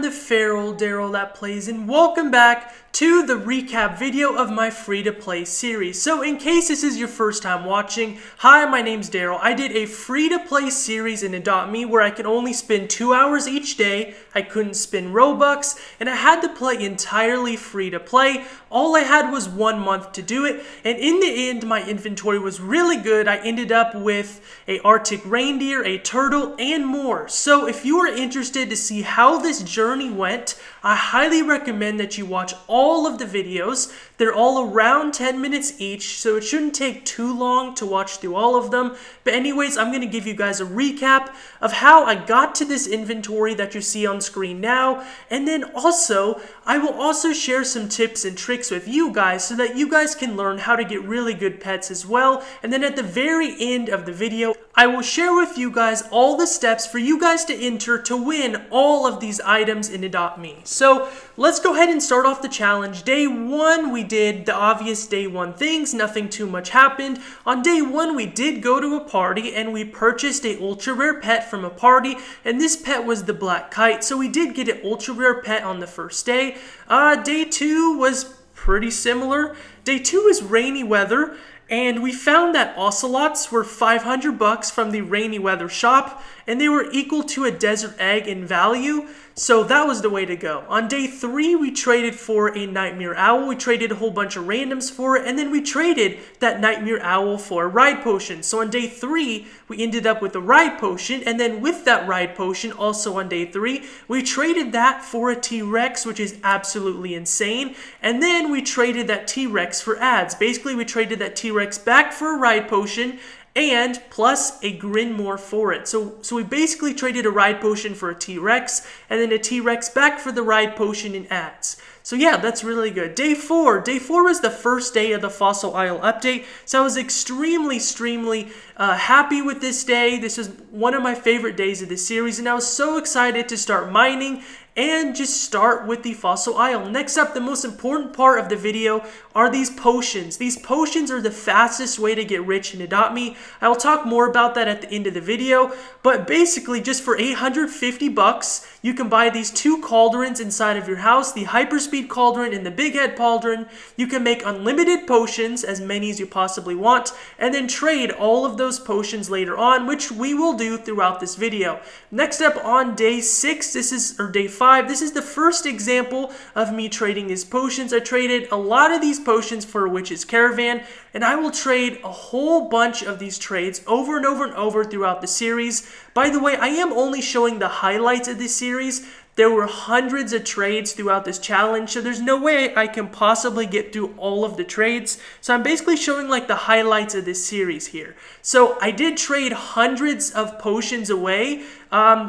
the Feral Darrell that plays, and welcome back to the recap video of my free-to-play series. So in case this is your first time watching, hi, my name's Darrell. I did a free-to-play series in Adopt Me where I could only spend 2 hours each day, I couldn't spend Robux, and I had to play entirely free-to-play. All I had was 1 month to do it, and in the end my inventory was really good. I ended up with a Arctic reindeer, a turtle, and more. So if you are interested to see how this journey went, I highly recommend that you watch all of the videos. They're all around 10 minutes each, so it shouldn't take too long to watch through all of them. But anyways, I'm going to give you guys a recap of how I got to this inventory that you see on screen now. And then also, I will also share some tips and tricks with you guys so that you guys can learn how to get really good pets as well. And then at the very end of the video, I will share with you guys all the steps for you guys to enter to win all of these items in Adopt Me. So let's go ahead and start off the challenge. Day 1, we did the obvious day 1 things. Nothing too much happened. On day 1, we did go to a party and we purchased a ultra rare pet from a party, and this pet was the black kite. So we did get an ultra rare pet on the first day. Day 2 was pretty similar. Day 2 was rainy weather, and we found that ocelots were 500 bucks from the rainy weather shop, and they were equal to a desert egg in value, so that was the way to go. On day 3, we traded for a nightmare owl. We traded a whole bunch of randoms for it, and then we traded that nightmare owl for a ride potion. So on day 3, we ended up with a ride potion, and then with that ride potion, also on day 3, we traded that for a T-Rex, which is absolutely insane, and then we traded that T-Rex for ads. Basically, we traded that T-Rex back for a ride potion, and plus a grin more for it. So we basically traded a ride potion for a T-Rex, and then a T-Rex back for the ride potion in ads. So yeah, that's really good. Day 4 was the first day of the Fossil Isle update, so I was extremely happy with this day. This was one of my favorite days of the series, and I was so excited to start mining and just start with the Fossil Isle. Next up, the most important part of the video are these potions. These potions are the fastest way to get rich in Adopt Me. I will talk more about that at the end of the video, but basically just for 850 bucks, you can buy these 2 cauldrons inside of your house, the Hyperspeed Cauldron and the Big Head Cauldron. You can make unlimited potions, as many as you possibly want, and then trade all of those potions later on, which we will do throughout this video. Next up on day 6, day 5, this is the first example of me trading these potions. I traded a lot of these potions for a Witch's Caravan, and I will trade a whole bunch of these trades over and over and over throughout the series. By the way, I am only showing the highlights of this series. There were hundreds of trades throughout this challenge, so there's no way I can possibly get through all of the trades. So I'm basically showing like the highlights of this series here. So I did trade hundreds of potions away,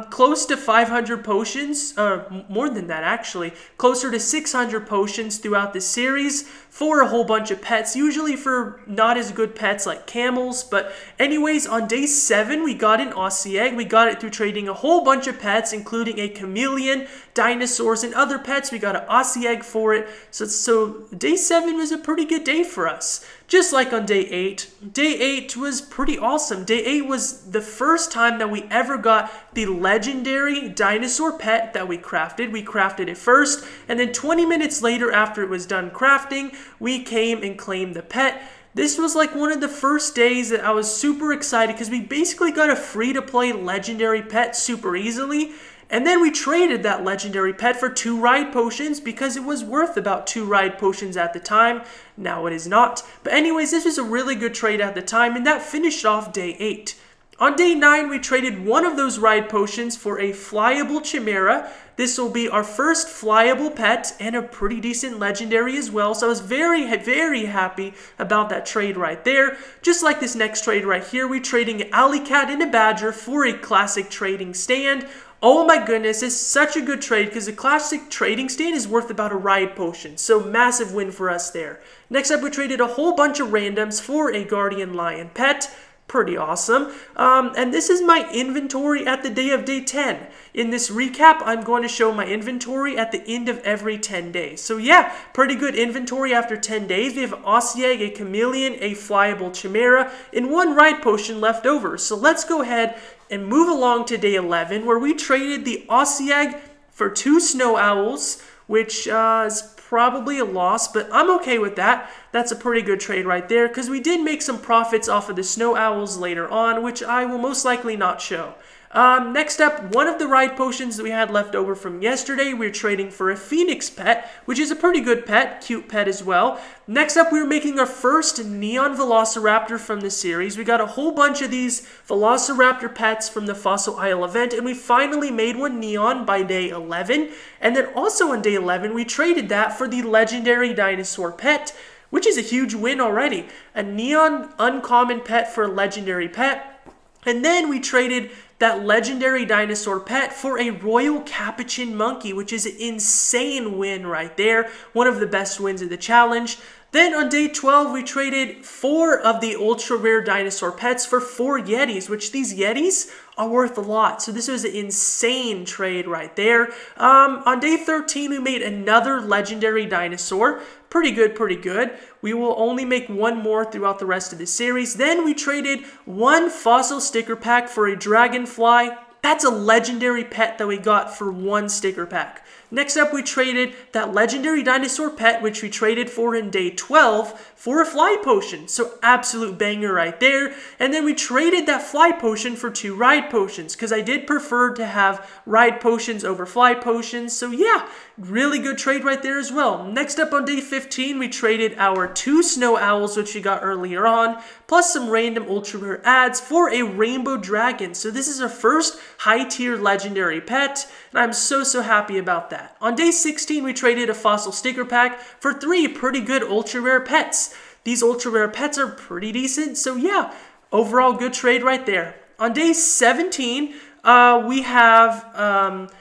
close to 500 potions, more than that actually, closer to 600 potions throughout the series for a whole bunch of pets, usually for not as good pets like camels. But anyways, on day 7, we got an Aussie egg. We got it through trading a whole bunch of pets, including a chameleon, dinosaurs, and other pets. We got an Aussie egg for it. So day 7 was a pretty good day for us. Just like on day 8. Day 8 was pretty awesome. Day 8 was the first time that we ever got the legendary dinosaur pet that we crafted. We crafted it first, and then 20 minutes later after it was done crafting, we came and claimed the pet. This was like one of the first days that I was super excited because we basically got a free-to-play legendary pet super easily. And then we traded that legendary pet for 2 ride potions because it was worth about 2 ride potions at the time. Now it is not. But anyways, this was a really good trade at the time, and that finished off day 8. On day 9, we traded one of those ride potions for a flyable chimera. This will be our first flyable pet and a pretty decent legendary as well. So I was very happy about that trade right there. Just like this next trade right here, we're trading an alley cat and a badger for a classic trading stand. Oh my goodness, it's such a good trade because the classic trading stand is worth about a ride potion. So massive win for us there. Next up, we traded a whole bunch of randoms for a guardian lion pet. Pretty awesome. And this is my inventory at the day of day 10. In this recap, I'm going to show my inventory at the end of every 10 days. So yeah, pretty good inventory after 10 days. We have an Aussie egg, a chameleon, a flyable chimera, and 1 ride potion left over. So let's go ahead and move along to day 11, where we traded the Aussie egg for 2 snow owls, which is probably a loss, but I'm okay with that. That's a pretty good trade right there because we did make some profits off of the snow owls later on, which I will most likely not show. Next up, one of the ride potions that we had left over from yesterday, we're trading for a phoenix pet, which is a pretty good pet, cute pet as well. Next up, we were making our first neon velociraptor from the series. We got a whole bunch of these velociraptor pets from the Fossil Isle event, and we finally made one neon by day 11. And then also on day 11, we traded that for the legendary dinosaur pet, which is a huge win already. A neon uncommon pet for a legendary pet. And then we traded that legendary dinosaur pet for a royal capuchin monkey, which is an insane win right there. One of the best wins of the challenge. Then on day 12, we traded 4 of the ultra rare dinosaur pets for 4 yetis, which these yetis are worth a lot. So this was an insane trade right there. On day 13, we made another legendary dinosaur. Pretty good, pretty good. We will only make one more throughout the rest of the series. Then we traded 1 fossil sticker pack for a dragonfly. That's a legendary pet that we got for 1 sticker pack. Next up, we traded that legendary dinosaur pet, which we traded for in day 12, for a fly potion. So absolute banger right there. And then we traded that fly potion for 2 ride potions, because I did prefer to have ride potions over fly potions. So yeah, really good trade right there as well. Next up on day 15, we traded our 2 snow owls, which we got earlier on, plus some random ultra rare ads for a rainbow dragon. So this is our first high tier legendary pet, and I'm so happy about that. On day 16, we traded a fossil sticker pack for 3 pretty good ultra rare pets. These ultra rare pets are pretty decent, so yeah, overall good trade right there. On day 17, we have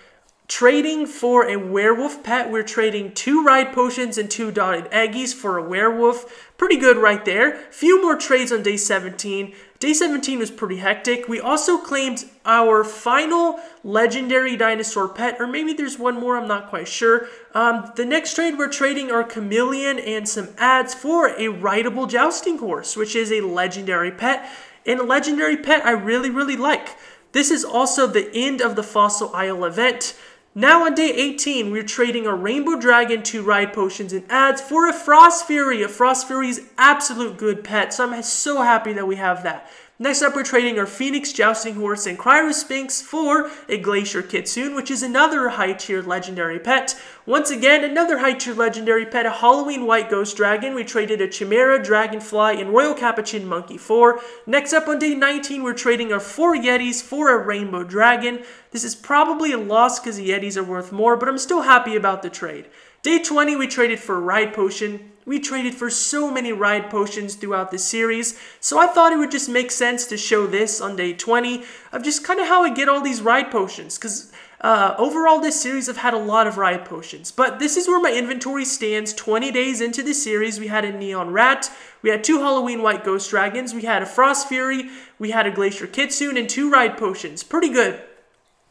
trading for a werewolf pet. We're trading 2 ride potions and 2 dotted eggies for a werewolf. Pretty good right there. Few more trades on day 17. Day 17 was pretty hectic. We also claimed our final legendary dinosaur pet, or maybe there's one more, I'm not quite sure. The next trade, we're trading our chameleon and some ads for a rideable jousting horse, which is a legendary pet. And a legendary pet I really like. This is also the end of the Fossil Isle event. Now on day 18, we're trading a Rainbow Dragon, 2 ride potions and ads for a Frost Fury. A Frost Fury's absolute good pet, so I'm so happy that we have that. Next up, we're trading our Phoenix Jousting Horse and Cryosphinx for a Glacier Kitsune, which is another high-tier legendary pet. Once again, another high-tier legendary pet, a Halloween White Ghost Dragon. We traded a Chimera, Dragonfly, and Royal Capuchin Monkey for. Next up on day 19, we're trading our 4 Yetis for a Rainbow Dragon. This is probably a loss because the Yetis are worth more, but I'm still happy about the trade. Day 20, we traded for a Ride Potion. We traded for so many ride potions throughout the series, so I thought it would just make sense to show this on day 20 of just kind of how I get all these ride potions, because overall this series I've had a lot of ride potions, but this is where my inventory stands 20 days into the series. We had a Neon Rat, we had 2 Halloween White Ghost Dragons, we had a Frost Fury, we had a Glacier Kitsune, and 2 ride potions. Pretty good.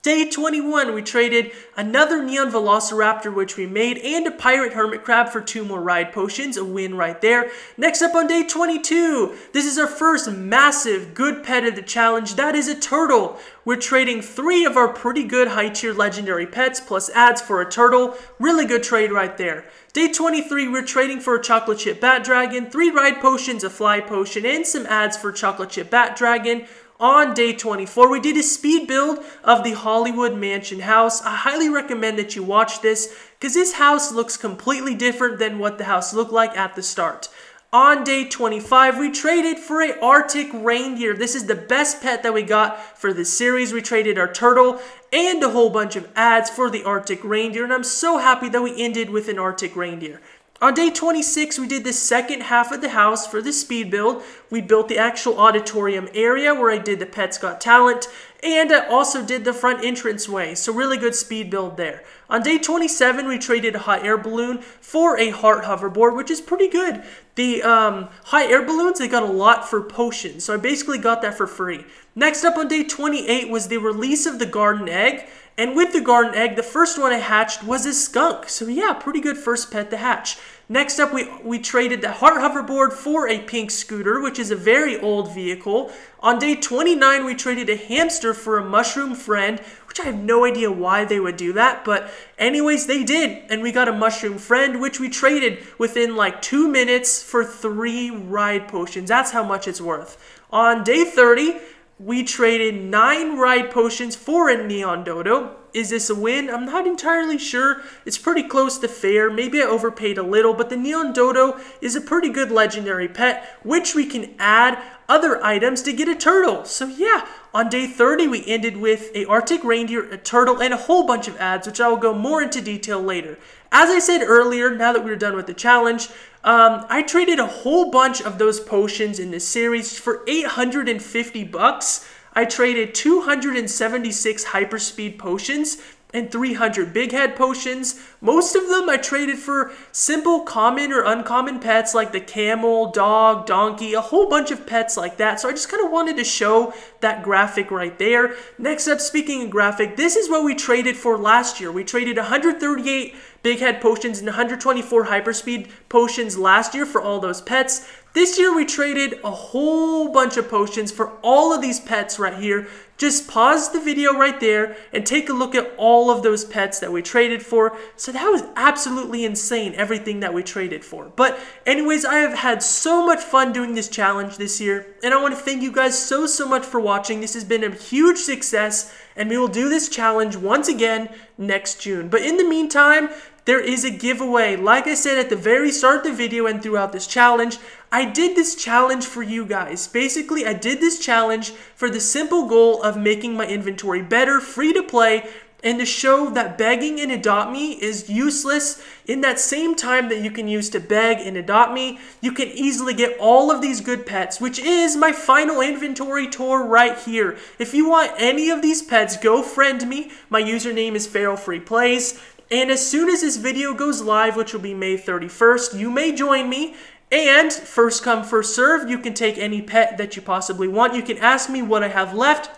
Day 21, we traded another Neon Velociraptor, which we made, and a Pirate Hermit Crab for 2 more ride potions. A win right there. Next up on day 22, this is our first massive good pet of the challenge. That is a turtle. We're trading 3 of our pretty good high-tier legendary pets plus ads for a turtle. Really good trade right there. Day 23, we're trading for a Chocolate Chip Bat Dragon, 3 ride potions, a fly potion, and some ads for Chocolate Chip Bat Dragon. On day 24, we did a speed build of the Hollywood Mansion house. I highly recommend that you watch this because this house looks completely different than what the house looked like at the start. On day 25, we traded for a Arctic reindeer. This is the best pet that we got for this series. We traded our turtle and a whole bunch of ads for the Arctic reindeer, and I'm so happy that we ended with an Arctic reindeer. On day 26, we did the second half of the house for the speed build. We built the actual auditorium area where I did the Pets Got Talent, and I also did the front entranceway, so really good speed build there. On day 27, we traded a hot air balloon for a heart hoverboard, which is pretty good. The hot air balloons, they got a lot for potions, so I basically got that for free. Next up on day 28 was the release of the garden egg, And with the garden egg, the first one I hatched was a skunk. So yeah, pretty good first pet to hatch. Next up, we traded the heart hoverboard for a pink scooter, which is a very old vehicle. On day 29, we traded a hamster for a mushroom friend, which I have no idea why they would do that, but anyways, they did. And we got a mushroom friend, which we traded within like 2 minutes for 3 ride potions. That's how much it's worth. On day 30, we traded 9 ride potions for a neon dodo. Is this a win? I'm not entirely sure. It's pretty close to fair. Maybe I overpaid a little, but the neon dodo is a pretty good legendary pet, which we can add other items to get a turtle. So yeah, on day 30, we ended with a Arctic reindeer, a turtle, and a whole bunch of ads, which I will go more into detail later. As I said earlier, now that we're done with the challenge, I traded a whole bunch of those potions in this series for 850 bucks. I traded 276 hyperspeed potions and 300 big head potions. Most of them I traded for simple common or uncommon pets like the camel, dog, donkey, a whole bunch of pets like that. So I just kind of wanted to show that graphic right there. Next up, speaking of graphic, this is what we traded for last year. We traded 138 big head potions and 124 hyperspeed potions last year for all those pets. This year we traded a whole bunch of potions for all of these pets right here. Just pause the video right there and take a look at all of those pets that we traded for. So that was absolutely insane, everything that we traded for. But anyways, I have had so much fun doing this challenge this year, and I want to thank you guys so much for watching. This has been a huge success, and we will do this challenge once again next June. But in the meantime, there is a giveaway. Like I said at the very start of the video and throughout this challenge, I did this challenge for you guys. Basically, I did this challenge for the simple goal of making my inventory better, free to play, and to show that begging and Adopt Me is useless. In that same time that you can use to beg and Adopt Me, you can easily get all of these good pets, which is my final inventory tour right here. If you want any of these pets, go friend me. My username is FeralFreePlays. And as soon as this video goes live, which will be May 31st, you may join me. And first come, first serve, you can take any pet that you possibly want. You can ask me what I have left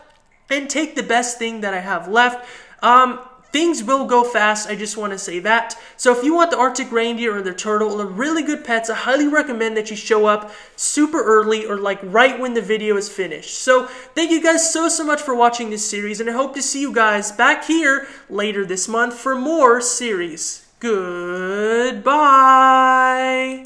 and take the best thing that I have left. Things will go fast, I just want to say that. So if you want the Arctic reindeer or the turtle, or really good pets, I highly recommend that you show up super early or like right when the video is finished. So thank you guys so much for watching this series, and I hope to see you guys back here later this month for more series. Goodbye!